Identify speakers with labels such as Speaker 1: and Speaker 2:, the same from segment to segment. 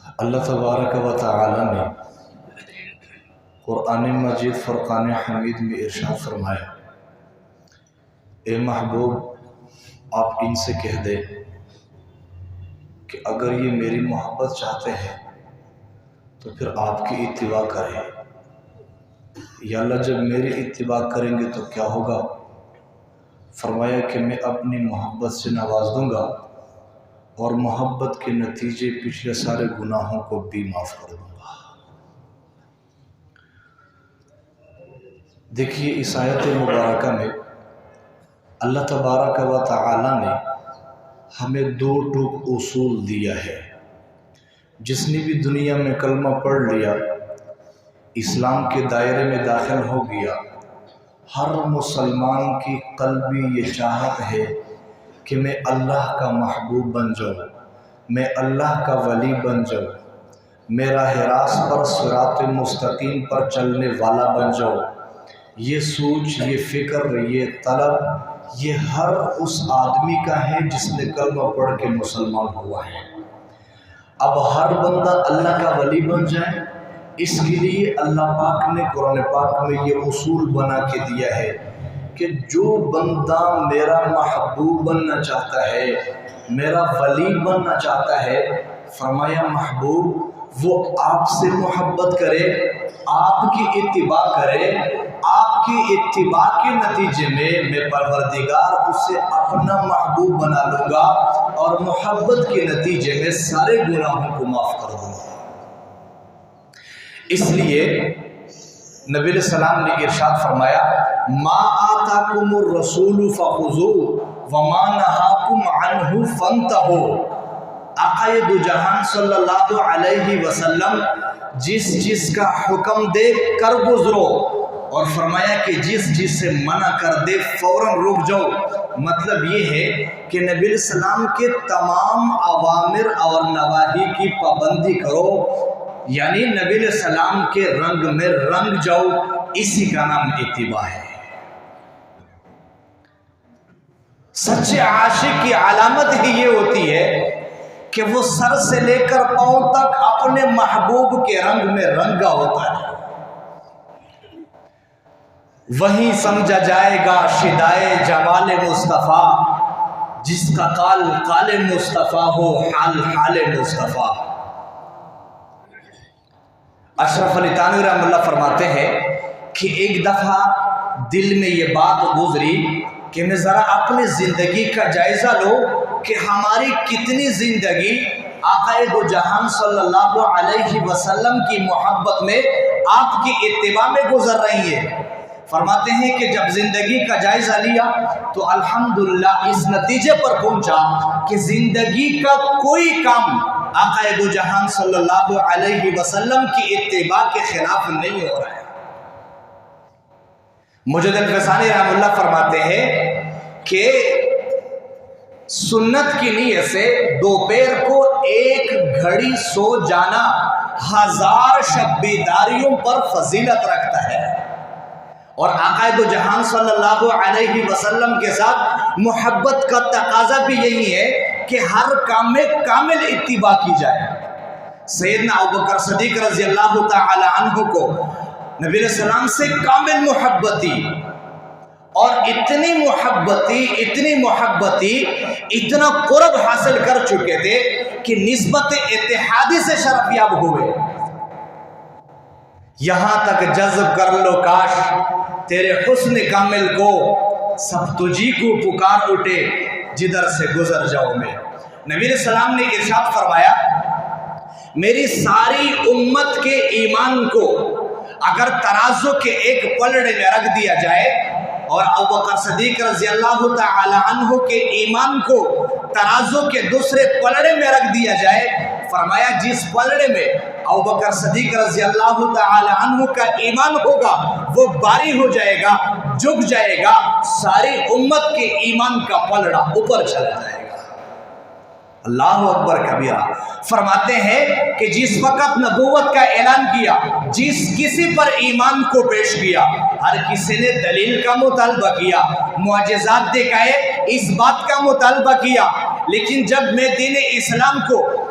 Speaker 1: اللہ تبارک و تعالی نے قرآن مجید فرقان حمید میں ارشاد فرمایا، اے محبوب آپ ان سے کہہ دے کہ اگر یہ میری محبت چاہتے ہیں تو پھر آپ کی اتباع کریں۔ یا اللہ جب میری اتباع کریں گے تو کیا ہوگا؟ فرمایا کہ میں اپنی محبت سے نواز دوں گا اور محبت کے نتیجے پچھلے سارے گناہوں کو بھی معاف کر دوں گا۔ دیکھیے اس آیت مبارکہ میں اللہ تبارک و تعالی نے ہمیں دو ٹوک اصول دیا ہے۔ جس نے بھی دنیا میں کلمہ پڑھ لیا، اسلام کے دائرے میں داخل ہو گیا، ہر مسلمان کی قلبی یہ چاہت ہے کہ میں اللہ کا محبوب بن جاؤں، میں اللہ کا ولی بن جاؤں، میں راہ راست پر صراط مستقیم پر چلنے والا بن جاؤں۔ یہ سوچ، یہ فکر، یہ طلب یہ ہر اس آدمی کا ہے جس نے کلمہ پڑھ کے مسلمان ہوا ہے۔ اب ہر بندہ اللہ کا ولی بن جائے، اس کے لیے اللہ پاک نے قرآن پاک میں یہ اصول بنا کے دیا ہے کہ جو بندہ میرا محبوب بننا چاہتا ہے، میرا ولی بننا چاہتا ہے، فرمایا محبوب وہ آپ سے محبت کرے، آپ کی اتباع کرے، آپ کی اتباع کے نتیجے میں پروردگار اسے اپنا محبوب بنا لوں گا اور محبت کے نتیجے میں سارے گناہوں کو معاف کر دوں گا۔ اس لیے نبی علیہ السلام نے ارشاد فرمایا، ما آتاکم الرسول فخذوہ وما نہاکم عنہ فانتہوا۔ آقا دو جہان صلی اللہ علیہ وسلم جس کا حکم دے کر گزرو، اور فرمایا کہ جس سے منع کر دے فوراً رک جاؤ۔ مطلب یہ ہے کہ نبی علیہ السلام کے تمام اوامر اور نواہی کی پابندی کرو، یعنی نبی علیہ السلام کے رنگ میں رنگ جاؤ، اسی کا نام اتباع ہے۔ سچے عاشق کی علامت ہی یہ ہوتی ہے کہ وہ سر سے لے کر پاؤں تک اپنے محبوب کے رنگ میں رنگا ہوتا ہے۔ وہیں سمجھا جائے گا شدائے جمال مصطفیٰ، جس کا قال مصطفیٰ ہو حال مصطفیٰ۔ اشرف علی تھانوی رحمہ اللہ فرماتے ہیں کہ ایک دفعہ دل میں یہ بات گزری کہ میں ذرا اپنی زندگی کا جائزہ لو کہ ہماری کتنی زندگی آقا دو جہان صلی اللہ علیہ وسلم کی محبت میں، آپ کی اتباع میں گزر رہی ہے۔ فرماتے ہیں کہ جب زندگی کا جائزہ لیا تو الحمدللہ اس نتیجے پر پہنچا کہ زندگی کا کوئی کام آقا دو جہان صلی اللہ علیہ وسلم کی اتباع کے خلاف نہیں ہو رہا ہے۔ مجد الفسانی رحمہ اللہ فرماتے ہیں کہ سنت کی نیت سے دوپہر کو ایک گھڑی سو جانا 1000 شب بیداریوں پر فضیلت رکھتا ہے، اور آقا دو جہان صلی اللہ علیہ وسلم کے ساتھ محبت کا تقاضا بھی یہی ہے کہ ہر کام میں کامل اتباع کی جائے۔ سیدنا ابوبکر صدیق رضی اللہ تعالی عنہ کو نبی علیہ السلام سے کامل محبت تھی، اور اتنی محبتی اتنا قرب حاصل کر چکے تھے کہ نسبت اتحادی سے شرف یاب ہوئے۔ یہاں تک جذب کر لو کاش تیرے حسن کامل کو، سب تجھی کو پکار اٹھے جدھر سے گزر جاؤ میں۔ نبی علیہ السلام نے ارشاد فرمایا، میری ساری امت کے ایمان کو اگر ترازو کے ایک پلڑے میں رکھ دیا جائے، اور ابوبکر صدیق رضی اللہ تعالی عنہ کے ایمان کو ترازو کے دوسرے پلڑے میں رکھ دیا جائے، فرمایا جس پلڑے میں ابوبکر صدیق رضی اللہ تعالی عنہ کا ایمان ہوگا وہ باری ہو جائے گا، جھک جائے گا، ساری امت کے ایمان کا پلڑا اوپر چلا جائے گا۔ اللہ اکبر کبیرہ۔ فرماتے ہیں کہ جس وقت نبوت کا اعلان کیا، جس کسی پر ایمان کو پیش کیا، ہر کسی نے دلیل کا مطالبہ کیا، معجزات دکھائے، اس بات کا مطالبہ کیا، لیکن جب میں دین اسلام کو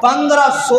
Speaker 2: 1500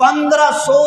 Speaker 2: 1500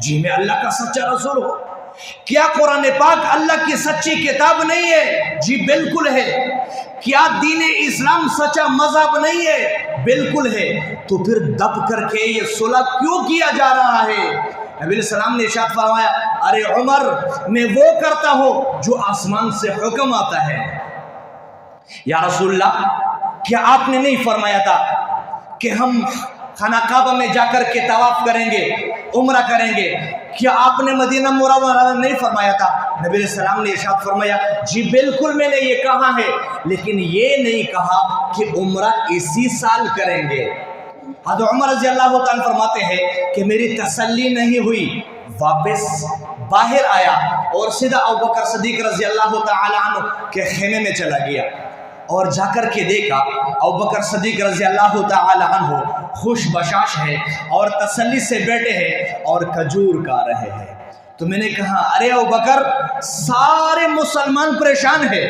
Speaker 2: جی میں اللہ کا سچا رسول ہوں۔ کیا قرآن پاک اللہ کی سچی کتاب نہیں ہے؟ جی بالکل ہے۔ کیا دین اسلام سچا مذہب نہیں ہے؟ بالکل ہے۔ تو پھر دب کر کے یہ صلح کیوں کیا جا رہا ہے؟ نبی علیہ السلام نے ارشاد فرمایا، ارے عمر، میں وہ کرتا ہوں جو آسمان سے حکم آتا ہے۔ یا رسول اللہ، کیا آپ نے نہیں فرمایا تھا کہ ہم خانہ کعبہ میں جا کر کے طواف کریں گے، عمرہ کریں گے؟ کیا آپ نے مدینہ منورہ میں نہیں فرمایا تھا؟ نبی علیہ السلام نے ارشاد فرمایا، جی بالکل میں نے یہ کہا ہے، لیکن یہ نہیں کہا کہ عمرہ اسی سال کریں گے۔ حضرت عمر رضی اللہ تعالیٰ فرماتے ہیں کہ میری تسلی نہیں ہوئی، واپس باہر آیا اور سیدھا ابوبکر صدیق رضی اللہ تعالیٰ عنہ کے خیمے میں چلا گیا، اور جا کر کے دیکھا ابوبکر صدیق رضی اللہ تعالیٰ عنہ خوش بشاش ہے اور تسلی سے بیٹھے ہیں اور کھجور کھا رہے ہیں۔ تو میں نے کہا، ارے ابوبکر، سارے مسلمان پریشان ہیں،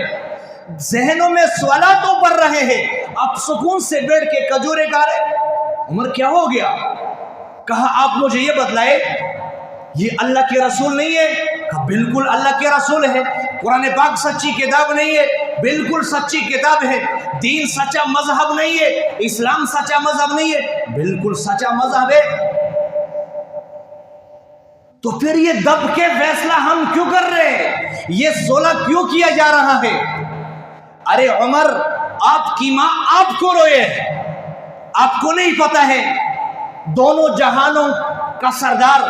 Speaker 2: ذہنوں میں سوالات بڑھ رہے ہیں، آپ سکون سے بیٹھ کے کھجوریں کھا رہے۔ عمر کیا ہو گیا؟ کہا آپ مجھے یہ بتلائے، یہ اللہ کے رسول نہیں ہے؟ کہا بالکل اللہ کے رسول ہے۔ قرآن پاک سچی کتاب نہیں ہے؟ بالکل سچی کتاب ہے۔ دین سچا مذہب نہیں ہے؟ اسلام سچا مذہب نہیں ہے؟ بالکل سچا مذہب ہے۔ تو پھر یہ دب کے فیصلہ ہم کیوں کر رہے ہیں؟ یہ صلح کیوں کیا جا رہا ہے؟ ارے عمر، آپ کی ماں آپ کو روئے ہے، آپ کو نہیں پتا ہے؟ دونوں جہانوں کا سردار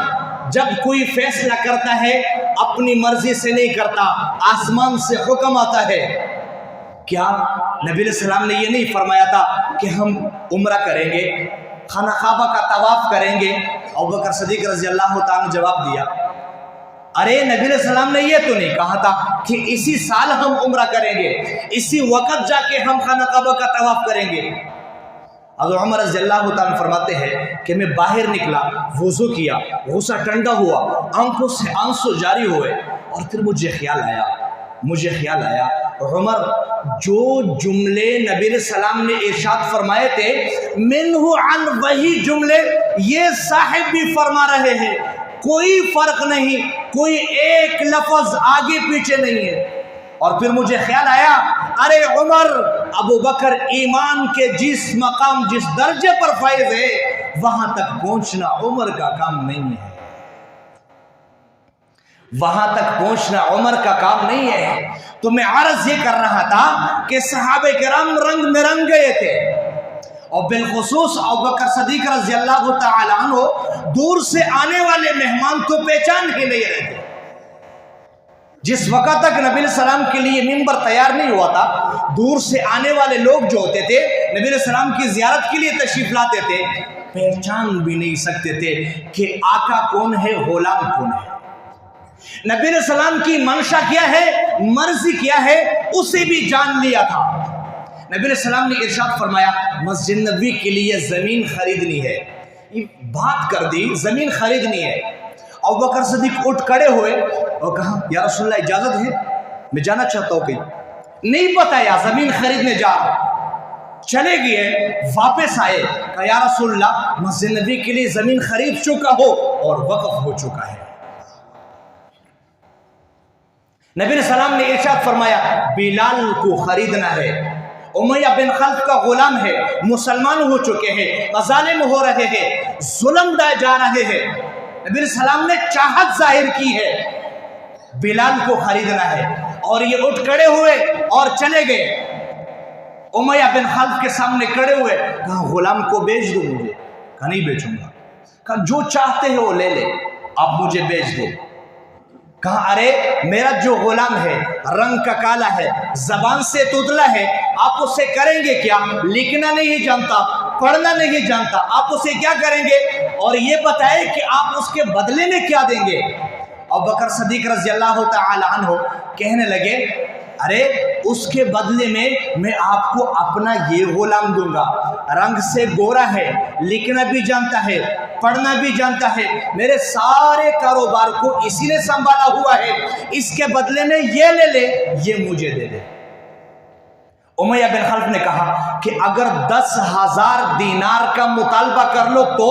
Speaker 2: جب کوئی فیصلہ کرتا ہے اپنی مرضی سے نہیں کرتا، آسمان سے حکم آتا ہے۔ کیا نبی علیہ السلام نے یہ نہیں فرمایا تھا کہ ہم عمرہ کریں گے، خانہ کعبہ کا طواف کریں گے؟ ابوبکر صدیق رضی اللہ تعالیٰ نے جواب دیا، ارے نبی علیہ السلام نے یہ تو نہیں کہا تھا کہ اسی سال ہم عمرہ کریں گے، اسی وقت جا کے ہم خانہ کعبہ کا طواف کریں گے؟ حضرت عمر رضی اللہ تعالیٰ فرماتے ہیں کہ میں باہر نکلا، وضو کیا، غصہ ٹھنڈا ہوا، آنکھوں سے آنسو جاری ہوئے، اور پھر مجھے خیال آیا عمر، جو جملے نبی علیہ السلام نے ارشاد فرمائے تھے، منہ عن، وہی جملے یہ صاحب بھی فرما رہے ہیں، کوئی فرق نہیں، کوئی ایک لفظ آگے پیچھے نہیں ہے۔ اور پھر مجھے خیال آیا، ارے عمر، ابو بکر ایمان کے جس مقام، جس درجے پر فائز ہے، وہاں تک پہنچنا عمر کا کام نہیں ہے، وہاں تک پہنچنا عمر کا کام نہیں ہے۔ تو میں عرض یہ کر رہا تھا کہ صحابہ کرام رنگ میں رنگ گئے تھے، اور بالخصوص ابوبکر صدیق رضی اللہ تعالیٰ عنہ دور سے آنے والے مہمان تو پہچان ہی نہیں رہے تھے۔ جس وقت تک نبی علیہ السلام کے لیے منبر تیار نہیں ہوا تھا، دور سے آنے والے لوگ جو ہوتے تھے نبی علیہ السلام کی زیارت کے لیے تشریف لاتے تھے، پہچان بھی نہیں سکتے تھے کہ آقا کون ہے، غلام کون ہے۔ نبی علیہ السلام کی منشا کیا ہے، مرضی کیا ہے، اسے بھی جان لیا تھا۔ نبی علیہ السلام نے ارشاد فرمایا، مسجد نبوی کے لیے زمین خریدنی ہے، یہ بات کر دی، زمین خریدنی ہے۔ ابوبکر صدیق اٹھ کھڑے ہوئے اور کہا، یا رسول اللہ اجازت ہے، میں جانا چاہتا ہوں کہیں، نہیں بتایا زمین خریدنے جا رہا۔ چلے گئے، واپس آئے، کہا یا رسول اللہ مسجد نبی کے لیے زمین خرید چکا ہو اور وقف ہو چکا ہے۔ نبی علیہ السلام نے ارشاد فرمایا، بلال کو خریدنا ہے، امیہ بن خلف کا غلام ہے، مسلمان ہو چکے ہیں، مظالم ہو رہے ہیں، ظلم دائے جا رہے ہیں۔ نبی علیہ السلام نے چاہت ظاہر کی ہے، بلال کو خریدنا ہے، اور یہ اٹھ کھڑے ہوئے اور چلے گئے۔ امیہ بن خلف کے سامنے کھڑے ہوئے، کہا غلام کو بیچ دو مجھے، کہا نہیں بیچوں گا، کہا جو چاہتے ہیں وہ لے لے، آپ مجھے بیچ دو۔ کہا ارے میرا جو غلام ہے رنگ کا کالا ہے، زبان سے تتلا ہے، آپ اسے کریں گے کیا؟ لکھنا نہیں جانتا، پڑھنا نہیں جانتا، آپ اسے کیا کریں گے؟ اور یہ بتائے کہ آپ اس کے بدلے میں کیا دیں گے؟ ابوبکر صدیق رضی اللہ تعالی عنہ کہنے لگے، ارے اس کے بدلے میں آپ کو اپنا یہ غلام دوں گا، رنگ سے گورا ہے، لکھنا بھی جانتا ہے، پڑھنا بھی جانتا ہے، میرے سارے کاروبار کو اسی نے سنبھالا ہوا ہے، اس کے بدلے میں یہ لے لے، یہ مجھے دے دے۔ امیہ بن خلف نے کہا کہ اگر 10,000 دینار کا مطالبہ کر لو تو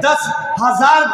Speaker 2: 10,000